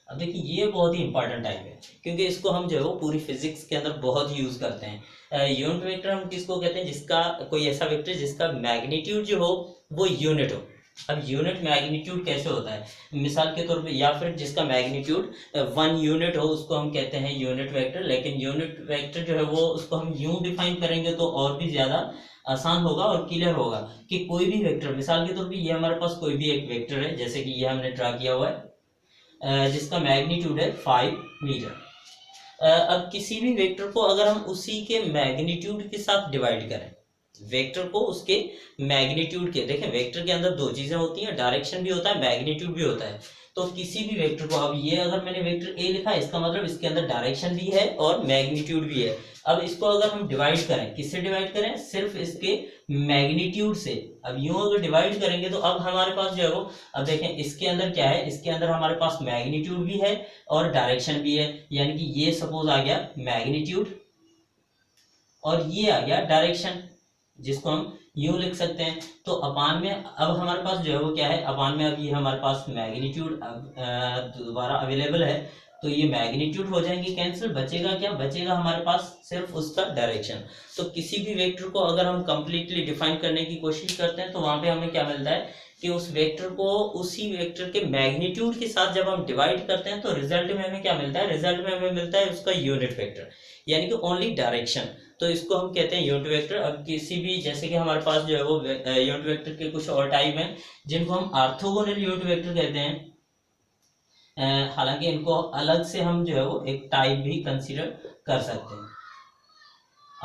अब देखिए ये बहुत ही इंपॉर्टेंट टाइप है क्योंकि इसको हम जो है वो पूरी फिजिक्स के अंदर बहुत यूज करते हैं। यूनिट वेक्टर हम किसको कहते हैं, जिसका कोई ऐसा वेक्टर जिसका मैग्नीट्यूड जो हो वो यूनिट हो। अब यूनिट मैग्नीट्यूड कैसे होता है, मिसाल के तौर पे, या फिर जिसका मैग्नीट्यूड 1 यूनिट हो उसको हम कहते हैं यूनिट वेक्टर। लेकिन यूनिट वेक्टर जो है वो उसको हम यूं डिफाइन करेंगे तो और भी ज्यादा आसान होगा और क्लियर होगा कि कोई भी वेक्टर, मिसाल के तौर पे ये हमारे पास कोई भी एक वेक्टर है, जैसे कि ये हमने ड्रा किया हुआ है जिसका मैग्नीट्यूड है 5 मीटर। अब किसी भी वेक्टर को अगर हम उसी के मैग्नीट्यूड के साथ डिवाइड करें, वेक्टर को उसके मैग्नीट्यूड के, देखें वेक्टर के अंदर दो चीजें होती हैं, डायरेक्शन भी होता है, मैग्नीट्यूड भी होता है। तो किसी भी वेक्टर को, अब ये अगर मैंने वेक्टर ए लिखा है इसका मतलब इसके अंदर डायरेक्शन भी है और मैग्नीट्यूड भी है। अब इसको अगर हम डिवाइड करें, किससे डिवाइड करें, सिर्फ इसके मैग्नीट्यूड से। अब यूं अगर डिवाइड करेंगे तो अब हमारे पास जो है वो, अब देखें इसके अंदर क्या है, इसके अंदर हमारे पास मैग्नीट्यूड भी है और डायरेक्शन भी है, यानी कि ये सपोज आ गया मैग्नीट्यूड और ये आ गया डायरेक्शन, जिसको हम यूं लिख सकते हैं। तो अपान में अब हमारे पास जो है वो क्या है, अपान में अब ये हमारे पास मैग्नीट्यूड दोबारा अवेलेबल है, तो ये मैग्नीट्यूड हो जाएंगे कैंसिल, बचेगा क्या, बचेगा हमारे पास सिर्फ उसका डायरेक्शन। तो किसी भी वेक्टर को अगर हम कंप्लीटली डिफाइन करने की कोशिश करते हैं तो वहां पे हमें क्या मिलता है कि उस वेक्टर को उसी वेक्टर के मैग्नीट्यूड के साथ जब हम डिवाइड करते हैं तो रिजल्ट में हमें क्या मिलता है, रिजल्ट में हमें मिलता है उसका यूनिट वेक्टर, यानी कि ओनली डायरेक्शन। तो इसको हम कहते हैं यूनिट वेक्टर। अब किसी भी, जैसे कि हमारे पास जो है वो यूनिट वेक्टर के कुछ और टाइप हैं जिनको हम ऑर्थोगोनल यूनिट वेक्टर कहते हैं। हालांकि इनको अलग से हम जो है वो एक टाइप भी कंसीडर कर सकते हैं,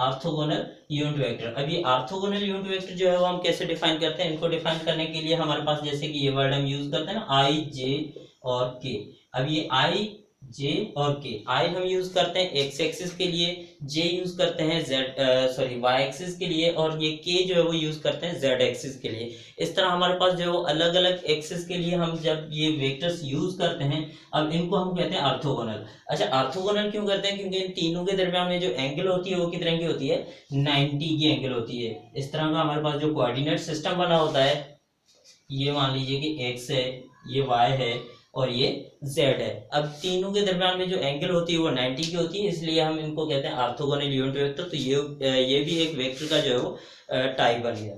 ऑर्थोगोनल यूनिट वेक्टर। अब ये ऑर्थोगोनल यूनिट वेक्टर जो है वो हम कैसे डिफाइन करते हैं, इनको डिफाइन करने के लिए हमारे पास जैसे कि ये वर्ड हम यूज करते हैं ना, आई जे और के। अब ये आई जे और के, आई हम यूज करते हैं एक्स एक्सिस के लिए, जे यूज करते हैं जेड वाई एक्सिस के लिए, और ये के जो है वो यूज करते हैं जेड एक्सिस के लिए। इस तरह हमारे पास जो है वो अलग अलग एक्सिस के लिए हम जब ये वेक्टर्स यूज करते हैं, अब इनको हम कहते हैं ऑर्थोगोनल। अच्छा, ऑर्थोगोनल क्यों करते हैं, क्योंकि इन तीनों के दरमियान में जो एंगल होती है वो कितने की होती है, 90 की एंगल होती है। इस तरह का हमारे पास जो कोऑर्डिनेट सिस्टम बना होता है, ये मान लीजिए कि एक्स है, ये वाई है और ये z है। अब तीनों के दरमियान में जो एंगल होती है वो 90 की होती है, इसलिए हम इनको कहते हैं ऑर्थोगोनल यूनिट वेक्टर। तो ये भी एक वेक्टर का जो है वो टाइप बन गया।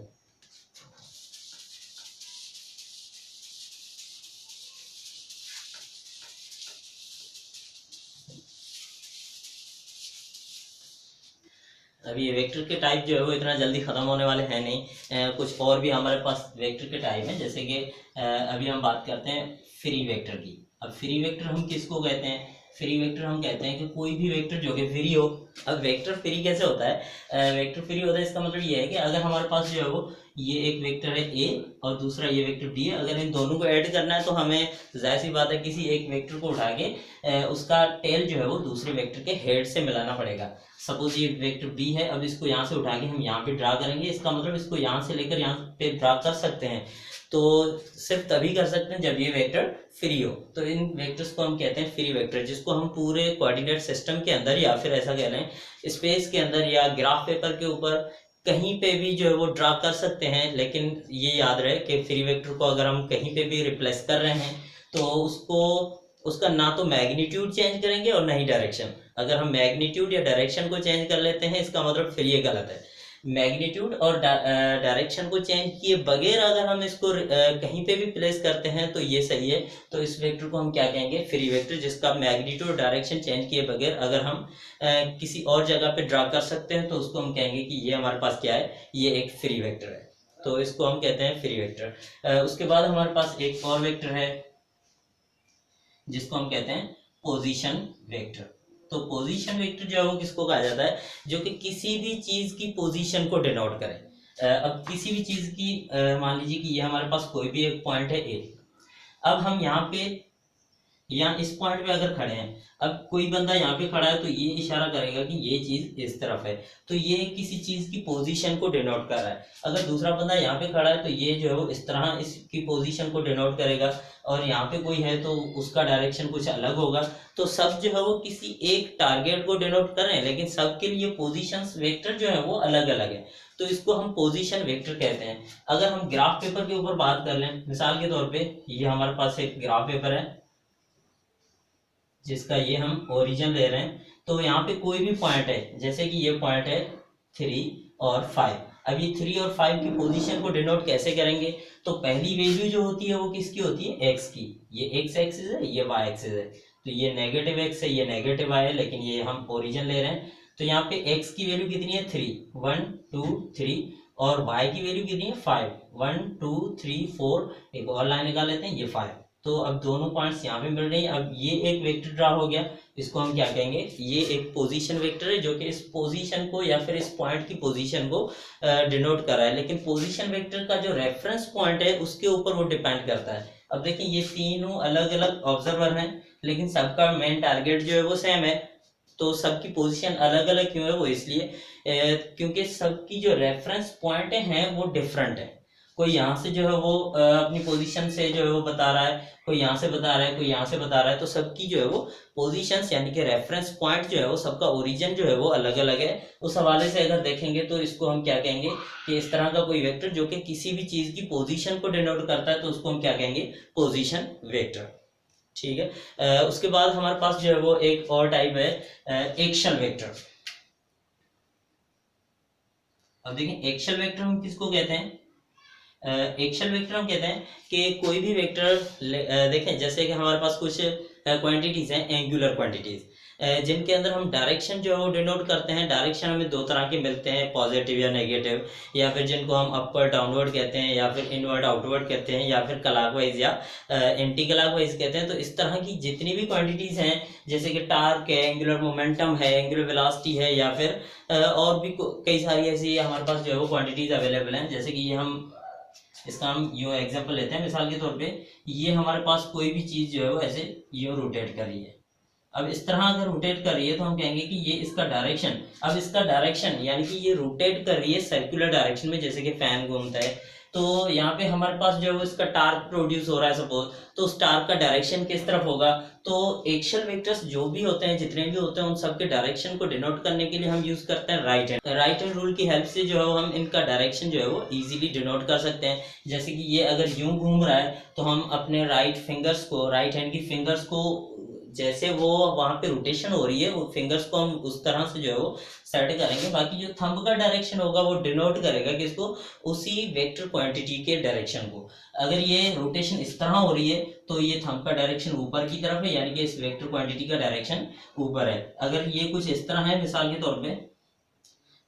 अभी ये वेक्टर के टाइप जो है वो इतना जल्दी खत्म होने वाले हैं नहीं, कुछ और भी हमारे पास वेक्टर के टाइप हैं। जैसे कि अभी हम बात करते हैं फ्री वेक्टर की। अब फ्री वेक्टर हम किसको कहते हैं, फ्री वेक्टर हम कहते हैं कि कोई भी वेक्टर जो कि फ्री हो। अब वेक्टर फ्री कैसे होता है, वेक्टर फ्री होता है इसका मतलब ये है कि अगर हमारे पास जो है वो ये एक वेक्टर है ए और दूसरा ये वेक्टर बी है, अगर इन दोनों को ऐड करना है तो हमें जाहिर सी बात है किसी एक वेक्टर को उठा के उसका टेल जो है वो दूसरे वेक्टर के हेड से मिलाना पड़ेगा। सपोज ये वेक्टर बी है, अब इसको यहाँ से उठा के हम यहाँ पे ड्रा करेंगे, इसका मतलब इसको यहाँ से लेकर यहाँ पे ड्रा कर सकते हैं, तो सिर्फ तभी कर सकते हैं जब ये वेक्टर फ्री हो। तो इन वेक्टर्स को हम कहते हैं फ्री वेक्टर, जिसको हम पूरे कोऑर्डिनेट सिस्टम के अंदर या फिर ऐसा कह लें स्पेस के अंदर या ग्राफ पेपर के ऊपर कहीं पे भी जो है वो ड्रा कर सकते हैं। लेकिन ये याद रहे कि फ्री वेक्टर को अगर हम कहीं पे भी रिप्लेस कर रहे हैं तो उसका ना तो मैग्नीट्यूड चेंज करेंगे और ना ही डायरेक्शन। अगर हम मैग्नीट्यूड या डायरेक्शन को चेंज कर लेते हैं इसका मतलब फिर ये गलत है। मैग्नीट्यूड और डायरेक्शन को चेंज किए बगैर अगर हम इसको कहीं पे भी प्लेस करते हैं तो ये सही है। तो इस वेक्टर को हम क्या कहेंगे, फ्री वेक्टर, जिसका मैग्नीट्यूड और डायरेक्शन चेंज किए बगैर अगर हम किसी और जगह पे ड्रा कर सकते हैं तो उसको हम कहेंगे कि ये हमारे पास क्या है, ये एक फ्री वेक्टर है। तो इसको हम कहते हैं फ्री वेक्टर। उसके बाद हमारे पास एक और वेक्टर है जिसको हम कहते हैं पोजीशन वेक्टर। तो पोजीशन वेक्टर जो है वो किसको कहा जाता है, जो कि किसी भी चीज की पोजीशन को डिनोट करे। अब किसी भी चीज की मान लीजिए कि ये हमारे पास कोई भी एक पॉइंट है ए। अब हम यहाँ पे इस पॉइंट पे अगर खड़े हैं, अब कोई बंदा यहाँ पे खड़ा है तो ये इशारा करेगा कि ये चीज इस तरफ है, तो ये किसी चीज की पोजीशन को डिनोट कर रहा है। अगर दूसरा बंदा यहाँ पे खड़ा है तो ये जो है वो इस तरह इसकी पोजीशन को डिनोट करेगा, और यहाँ पे कोई है तो उसका डायरेक्शन कुछ अलग होगा। तो सब जो है वो किसी एक टारगेट को डिनोट कर रहे हैं, लेकिन सबके लिए पोजीशंस वेक्टर जो है वो अलग अलग है। तो इसको हम पोजीशन वेक्टर कहते हैं। अगर हम ग्राफ पेपर के ऊपर बात कर लें, मिसाल के तौर पे ये हमारे पास एक ग्राफ पेपर है जिसका ये हम ओरिजिन ले रहे हैं। तो यहाँ पे कोई भी पॉइंट है, जैसे कि ये पॉइंट है 3 और 5। अब ये 3 और 5 की पोजीशन को डिनोट कैसे करेंगे, तो पहली वैल्यू जो होती है वो किसकी होती है, एक्स की। ये एक्स एक्सिस है, ये वाई एक्सिस है, तो ये नेगेटिव एक्स है, ये नेगेटिव वाई है, लेकिन ये हम ओरिजिन ले रहे हैं। तो यहाँ पे एक्स की वैल्यू कितनी है, 3, 1 2 3, और वाई की वैल्यू कितनी है, 5, 1 2 3 4, एक और लाइन निकाल लेते हैं, ये 5। तो अब दोनों पॉइंट्स यहाँ पे मिल रही हैं। अब ये एक वेक्टर ड्रा हो गया, इसको हम क्या कहेंगे, ये एक पोजीशन वेक्टर है जो कि इस पोजीशन को या फिर इस पॉइंट की पोजीशन को डिनोट कर रहा है। लेकिन पोजीशन वेक्टर का जो रेफरेंस पॉइंट है उसके ऊपर वो डिपेंड करता है। अब देखिए ये तीनों अलग अलग ऑब्जर्वर हैं, लेकिन सबका मेन टारगेट जो है वो सेम है। तो सबकी पोजीशन अलग अलग क्यों है, वो इसलिए क्योंकि सबकी जो रेफरेंस पॉइंट हैं वो डिफरेंट है। कोई यहाँ से जो है वो अपनी पोजीशन से जो है वो बता रहा है, कोई यहाँ से बता रहा है, कोई यहाँ से बता रहा है। तो सबकी जो है वो पोजीशंस यानी कि रेफरेंस पॉइंट जो है वो सबका ओरिजिन जो है वो अलग अलग है। उस हवाले से अगर देखेंगे तो इसको हम क्या कहेंगे कि इस तरह का कोई वेक्टर जो कि किसी भी चीज की पोजीशन को डिनोट करता है तो उसको हम क्या कहेंगे, पोजीशन वेक्टर। ठीक है। उसके बाद हमारे पास जो है वो एक और टाइप है एक्शन वेक्टर। अब देखें एक्शन वेक्टर हम किसको कहते हैं? एक्शन वेक्टर हम कहते हैं कि कोई भी वेक्टर देखें, जैसे कि हमारे पास कुछ क्वांटिटीज हैं, एंगुलर क्वांटिटीज, जिनके अंदर हम डायरेक्शन जो है वो डिनोट करते हैं। डायरेक्शन हमें दो तरह के मिलते हैं, पॉजिटिव या नेगेटिव, या फिर जिनको हम अपवर्ड डाउनवर्ड कहते हैं, या फिर इनवर्ड आउटवर्ड कहते हैं, या फिर क्लॉकवाइज या एंटी क्लॉकवाइज कहते हैं। तो इस तरह की जितनी भी क्वांटिटीज हैं, जैसे कि टार्क है, एंगुलर मोमेंटम है, एंगुलर वेलोसिटी है, या फिर और भी कई सारी ऐसी हमारे पास जो है वो क्वांटिटीज अवेलेबल हैं। जैसे कि ये हम इसका हम यूँ एग्जांपल लेते हैं, मिसाल के तौर पे ये हमारे पास कोई भी चीज़ जो है वो ऐसे यूँ रोटेट कर रही है। अब इस तरह अगर रोटेट कर रही है तो हम कहेंगे कि ये इसका डायरेक्शन, अब इसका डायरेक्शन यानी कि ये रोटेट कर रही है सर्कुलर डायरेक्शन में, जैसे कि फैन घूमता है। तो यहाँ पे हमारे पास जो है वो इसका टार्क प्रोड्यूस हो रहा है सपोज, तो उस टार्क का डायरेक्शन किस तरफ होगा? तो एक्शन वेक्टर्स जो भी होते हैं, जितने भी होते हैं, उन सब के डायरेक्शन को डिनोट करने के लिए हम यूज करते हैं राइट हैंड रूल की हेल्प से जो है हम इनका डायरेक्शन जो है वो इजीली डिनोट कर सकते हैं। जैसे कि ये अगर यूं घूम रहा है तो हम अपने राइट हैंड की फिंगर्स को, जैसे वो वहां पे रोटेशन हो रही है, वो फिंगर्स को हम उस तरह से जो है वो सेट करेंगे। बाकी जो थंब का डायरेक्शन होगा वो डिनोट करेगा किसको? उसी वेक्टर क्वांटिटी के डायरेक्शन को। अगर ये रोटेशन इस तरह हो रही है तो ये थंब का डायरेक्शन ऊपर की तरफ है, यानी कि इस वेक्टर क्वांटिटी का डायरेक्शन ऊपर है। अगर ये कुछ इस तरह है मिसाल के तौर पे,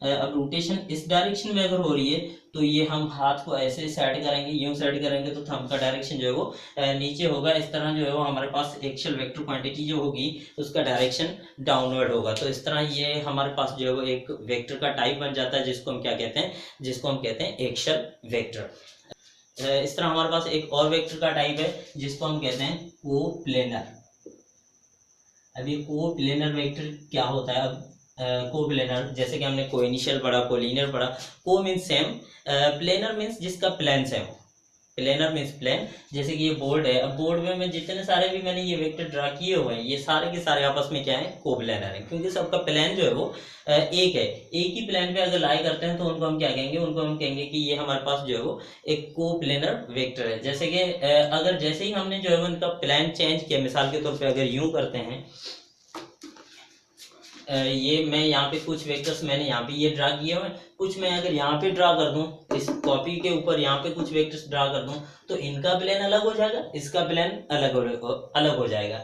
अब रोटेशन इस डायरेक्शन में अगर हो रही है तो ये हम हाथ को ऐसे सेट करेंगे, यूं सेट करेंगे तो थंब का डायरेक्शन जो है वो नीचे होगा। इस तरह जो है वो हमारे पास एक्सियल वेक्टर क्वांटिटी जो होगी उसका डायरेक्शन डाउनवर्ड होगा। तो इस तरह ये हमारे पास जो है वो एक वेक्टर का टाइप बन जाता है, जिसको हम क्या कहते हैं? जिसको हम कहते हैं एक्सियल वेक्टर। इस तरह हमारे पास एक और वेक्टर का टाइप है जिसको हम कहते हैं कोप्लेनर। अब ये कोप्लेनर वेक्टर क्या होता है? अब कोप्लेनर, जैसे कि हमने कोइनिशियल पढ़ा, कोलिनियर पढ़ा। Co means same, planar means जिसका प्लेन सेम हो। Planar means plane. जैसे कि ये बोर्ड है, अब बोर्ड में मैं जितने सारे भी मैंने ये वेक्टर ड्रा किए हुए हैं, ये सारे के सारे आपस में क्या है? कोप्लेनर है, क्योंकि सबका प्लेन जो है वो एक है। एक ही प्लेन पे अगर लाई करते हैं तो उनको हम क्या कहेंगे? उनको हम कहेंगे कि ये हमारे पास जो है वो एक कोप्लेनर वेक्टर है। जैसे कि अगर जैसे ही हमने जो है वो इनका प्लेन चेंज किया, मिसाल के तौर पर अगर यूं करते हैं, ये मैं यहाँ पे कुछ वेक्टर्स मैंने यहाँ पे ये ड्रा किए हुए हैं, कुछ मैं अगर यहाँ पे ड्रा कर दूं, इस कॉपी के ऊपर यहाँ पे कुछ वेक्टर्स ड्रा कर दूं, तो इनका प्लेन अलग हो जाएगा, इसका प्लेन अलग हो जाएगा।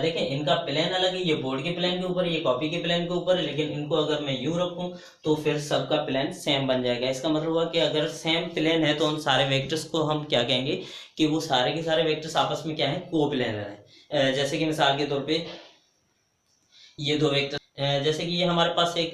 देखें, इनका प्लेन अलग है, ये बोर्ड के प्लेन के ऊपर, ये कॉपी के प्लेन के ऊपर है, लेकिन इनको अगर मैं यूं रखूं तो फिर सबका प्लेन सेम बन जाएगा। इसका मतलब हुआ कि अगर सेम प्लेन है तो उन सारे वेक्टर्स को हम क्या कहेंगे? कि वो सारे के सारे वेक्टर्स आपस में क्या है? कोप्लेनर है। जैसे कि मिसाल के तौर पर ये दो वेक्टर, जैसे कि ये हमारे पास एक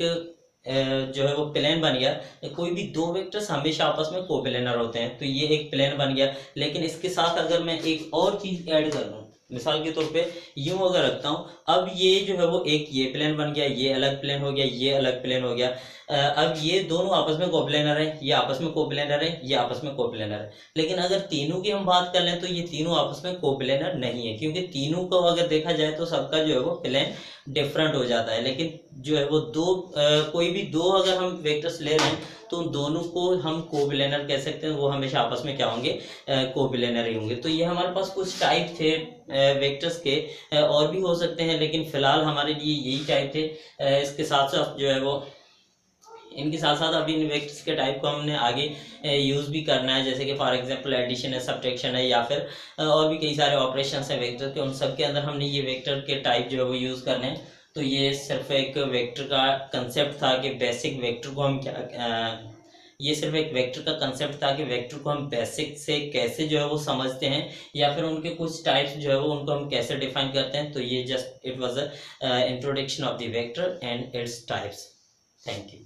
जो है वो प्लेन बन गया। कोई भी दो वेक्टर्स हमेशा आपस में कोप्लेनर होते हैं, तो ये एक प्लेन बन गया। लेकिन इसके साथ अगर मैं एक और चीज ऐड कर दूं, मिसाल के तौर पे यूं अगर रखता हूं, अब ये जो है वो एक ये प्लेन बन गया, ये अलग प्लेन हो गया, ये अलग प्लेन हो गया। अब ये दोनों आपस में कोप्लेनर है, ये आपस में कोप्लेनर है, ये आपस में कोप्लेनर है। लेकिन अगर तीनों की हम बात कर लें तो ये तीनों आपस में कोप्लेनर नहीं है, क्योंकि तीनों को अगर देखा जाए तो सबका जो है वो प्लेन डिफरेंट हो जाता है। लेकिन जो है वो कोई भी दो अगर हम वेक्टर्स ले रहे हैं तो उन दोनों को हम कोप्लेनर कह सकते हैं, वो हमेशा आपस में क्या होंगे? कोप्लेनर ही होंगे। तो ये हमारे पास कुछ टाइप थे वेक्टर्स के, और भी हो सकते हैं, लेकिन फिलहाल हमारे लिए यही टाइप थे। इसके साथ साथ जो है वो इनके साथ साथ अभी इन वेक्टर्स के टाइप को हमने आगे यूज़ भी करना है, जैसे कि फॉर एग्जांपल एडिशन है, सब्ट्रैक्शन है, या फिर और भी कई सारे ऑपरेशंस हैं वेक्टर के, उन सब के अंदर हमने ये वेक्टर के टाइप जो है वो यूज़ करने हैं। तो ये सिर्फ एक वेक्टर का कंसेप्ट था कि बेसिक वेक्टर को हम ये सिर्फ एक वेक्टर का कंसेप्ट था कि वेक्टर को हम बेसिक से कैसे जो है वो समझते हैं, या फिर उनके कुछ टाइप्स जो है वो उनको हम कैसे डिफाइन करते हैं। तो ये just it was a introduction of the vector and its types. Thank you.